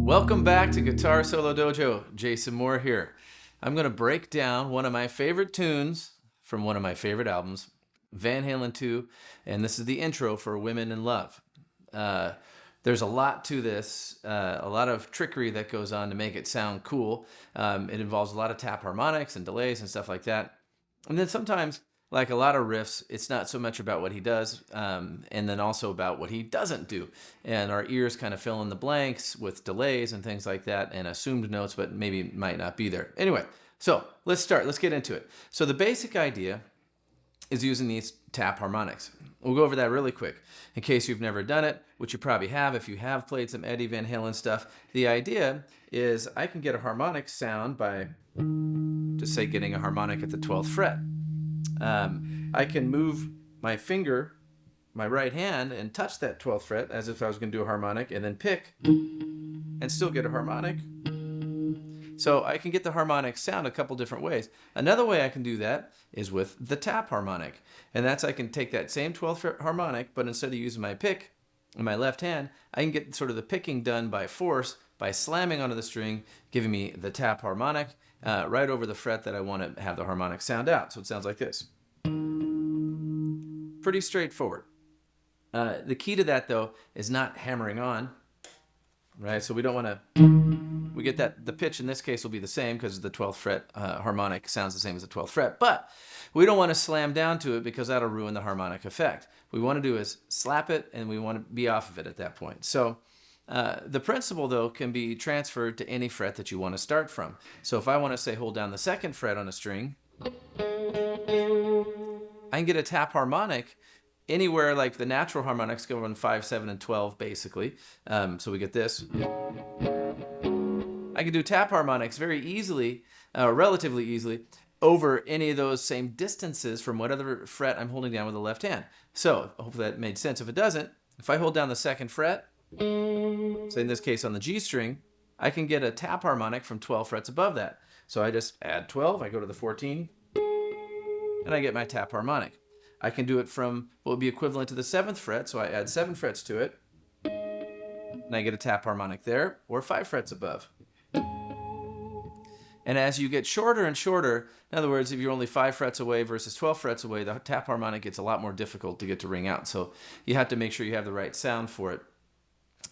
Welcome back to Guitar Solo Dojo. Jason Moore here. I'm going to break down one of my favorite tunes from one of my favorite albums, Van Halen 2, and this is the intro for Women in Love. There's a lot to this, a lot of trickery that goes on to make it sound cool. It involves a lot of tap harmonics and delays and stuff like that. And then sometimes, like a lot of riffs, it's not so much about what he does, and then also about what he doesn't do. And our ears kind of fill in the blanks with delays and things like that, and assumed notes, but maybe might not be there. Anyway, so let's start. Let's get into it. So the basic idea is using these tap harmonics. We'll go over that really quick in case you've never done it, which you probably have if you have played some Eddie Van Halen stuff. The idea is I can get a harmonic sound by just say getting a harmonic at the 12th fret. I can move my finger, my right hand, and touch that 12th fret as if I was going to do a harmonic, and then pick and still get a harmonic. So I can get the harmonic sound a couple different ways. Another way I can do that is with the tap harmonic. And that's I can take that same 12th fret harmonic, but instead of using my pick in my left hand, I can get sort of the picking done by force by slamming onto the string, giving me the tap harmonic right over the fret that I want to have the harmonic sound out. So it sounds like this. Pretty straightforward. The key to that, though, is not hammering on, right? So we don't want to, we get that, the pitch in this case will be the same because the 12th fret harmonic sounds the same as the 12th fret, but we don't want to slam down to it because that'll ruin the harmonic effect. What we want to do is slap it, and we want to be off of it at that point. So the principle, though, can be transferred to any fret that you want to start from. So if I want to, say, hold down the 2nd fret on a string, I can get a tap harmonic anywhere, like the natural harmonics go on 5, 7, and 12, basically. So we get this. I can do tap harmonics very easily, relatively easily, over any of those same distances from whatever fret I'm holding down with the left hand. So hopefully that made sense. If it doesn't, if I hold down the 2nd fret, say in this case on the G string, I can get a tap harmonic from 12 frets above that. So I just add 12, I go to the 14, and I get my tap harmonic. I can do it from what would be equivalent to the 7th fret, so I add 7 frets to it, and I get a tap harmonic there, or 5 frets above. And as you get shorter and shorter, in other words, if you're only 5 frets away versus 12 frets away, the tap harmonic gets a lot more difficult to get to ring out. So you have to make sure you have the right sound for it.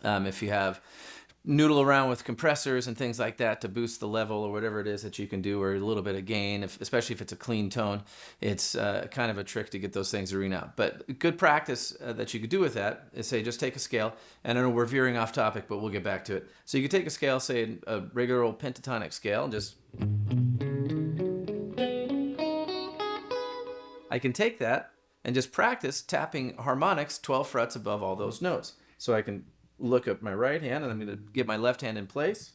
If you have noodle around with compressors and things like that to boost the level or whatever it is that you can do, or a little bit of gain, especially if it's a clean tone, it's kind of a trick to get those things to ring out. But good practice that you could do with that is, say, just take a scale. And I know we're veering off topic, but we'll get back to it. So you could take a scale, say a regular old pentatonic scale, and just, I can take that and just practice tapping harmonics 12 frets above all those notes. So I can look at my right hand, and I'm going to get my left hand in place.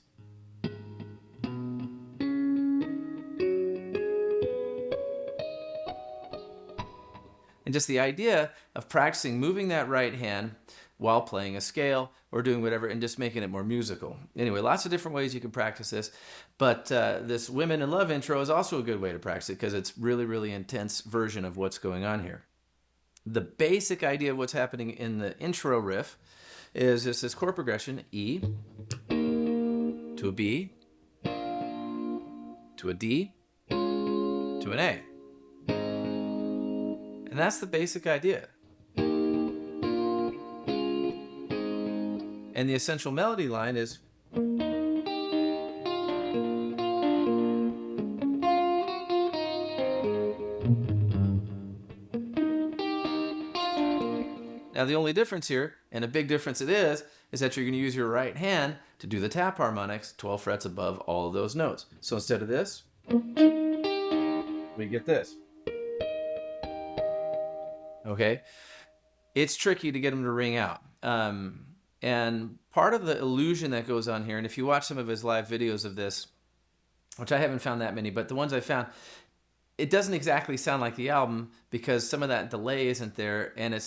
And just the idea of practicing moving that right hand while playing a scale or doing whatever, and just making it more musical. Anyway, lots of different ways you can practice this, but this Women in Love intro is also a good way to practice it because it's really, really intense version of what's going on here. The basic idea of what's happening in the intro riff is just this chord progression, E to a B to a D to an A. And that's the basic idea. And the essential melody line is now the only difference here, and a big difference it is that you're going to use your right hand to do the tap harmonics 12 frets above all of those notes. So instead of this, we get this. Okay, it's tricky to get them to ring out. And part of the illusion that goes on here, and if you watch some of his live videos of this, which I haven't found that many, but the ones I found, it doesn't exactly sound like the album because some of that delay isn't there. And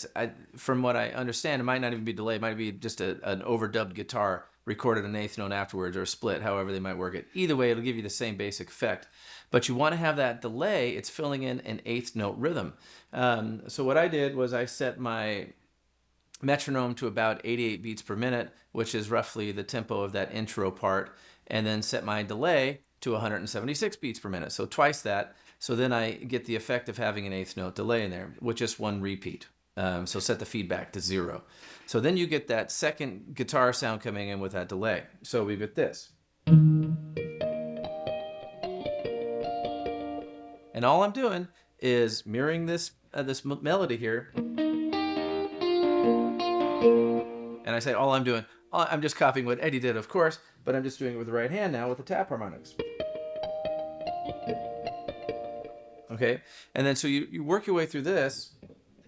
from what I understand, it might not even be delay. It might be just an overdubbed guitar recorded an eighth note afterwards, or a split, however they might work it. Either way, it'll give you the same basic effect. But you want to have that delay. It's filling in an eighth note rhythm. So what I did was I set my metronome to about 88 beats per minute, which is roughly the tempo of that intro part, and then set my delay to 176 beats per minute, so twice that. So then I get the effect of having an eighth note delay in there with just one repeat. So set the feedback to 0. So then you get that second guitar sound coming in with that delay. So we get this. And all I'm doing is mirroring this melody here. And I say all I'm doing, I'm just copying what Eddie did, of course, but I'm just doing it with the right hand now with the tap harmonics. Okay, and then so you work your way through this,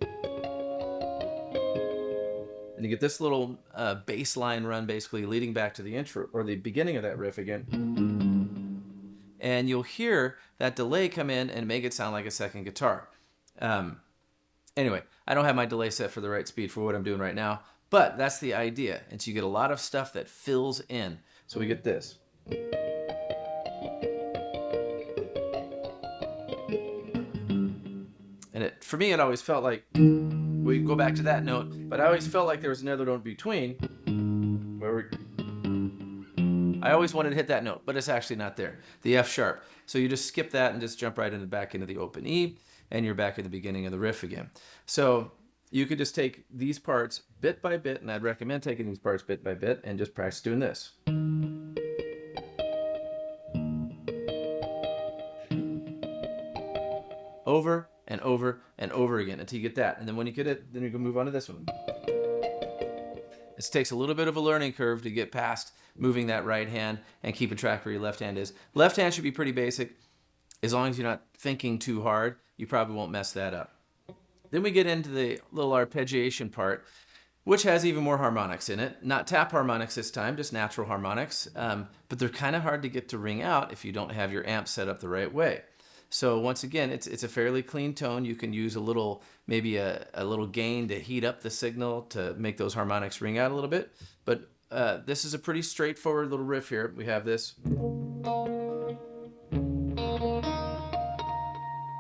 and you get this little bass line run basically leading back to the intro, or the beginning of that riff again. And you'll hear that delay come in and make it sound like a second guitar. Anyway, I don't have my delay set for the right speed for what I'm doing right now, but that's the idea. And so you get a lot of stuff that fills in. So we get this. And for me, it always felt like, we go back to that note, but I always felt like there was another note between where I always wanted to hit that note, but it's actually not there, the F sharp. So you just skip that and just jump right back into the open E, and you're back at the beginning of the riff again. So you could just take these parts bit by bit, and I'd recommend taking these parts bit by bit and just practice doing this. Over and over and over again until you get that. And then when you get it, then you can move on to this one. This takes a little bit of a learning curve to get past moving that right hand and keeping track where your left hand is. Left hand should be pretty basic. As long as you're not thinking too hard, you probably won't mess that up. Then we get into the little arpeggiation part, which has even more harmonics in it. Not tap harmonics this time, just natural harmonics. But they're kind of hard to get to ring out if you don't have your amp set up the right way. So once again, it's a fairly clean tone. You can use maybe a little gain to heat up the signal to make those harmonics ring out a little bit. But this is a pretty straightforward little riff here. We have this.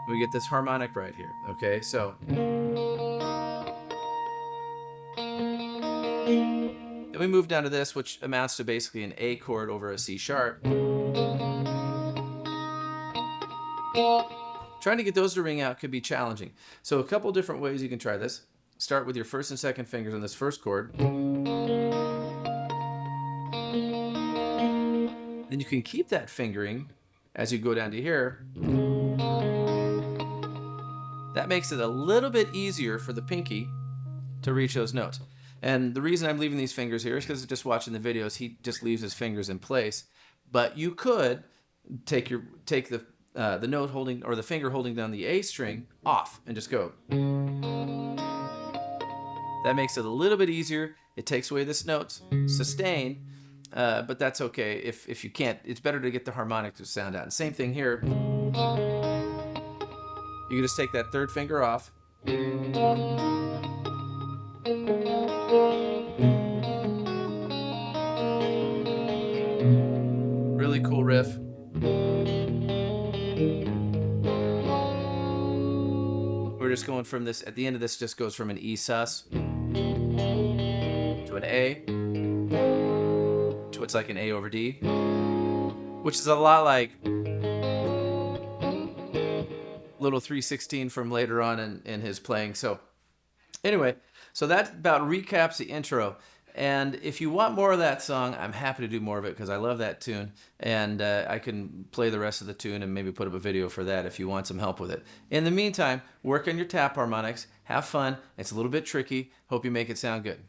We get this harmonic right here, okay? So then we move down to this, which amounts to basically an A chord over a C sharp. Trying to get those to ring out could be challenging. So a couple different ways you can try this. Start with your first and second fingers on this first chord. Then you can keep that fingering as you go down to here. That makes it a little bit easier for the pinky to reach those notes. And the reason I'm leaving these fingers here is because just watching the videos, he just leaves his fingers in place. But you could take the note holding, or the finger holding down the A string off and just go. That makes it a little bit easier. It takes away this notes, sustain, but that's okay. If you can't, it's better to get the harmonic to sound out. And same thing here. You can just take that third finger off. Really cool riff. We're just going from this, at the end of this just goes from an E sus to an A to it's like an A over D, which is a lot like little 316 from later on in his playing. So anyway, so that about recaps the intro. And if you want more of that song, I'm happy to do more of it because I love that tune. And I can play the rest of the tune and maybe put up a video for that if you want some help with it. In the meantime, work on your tap harmonics. Have fun. It's a little bit tricky. Hope you make it sound good.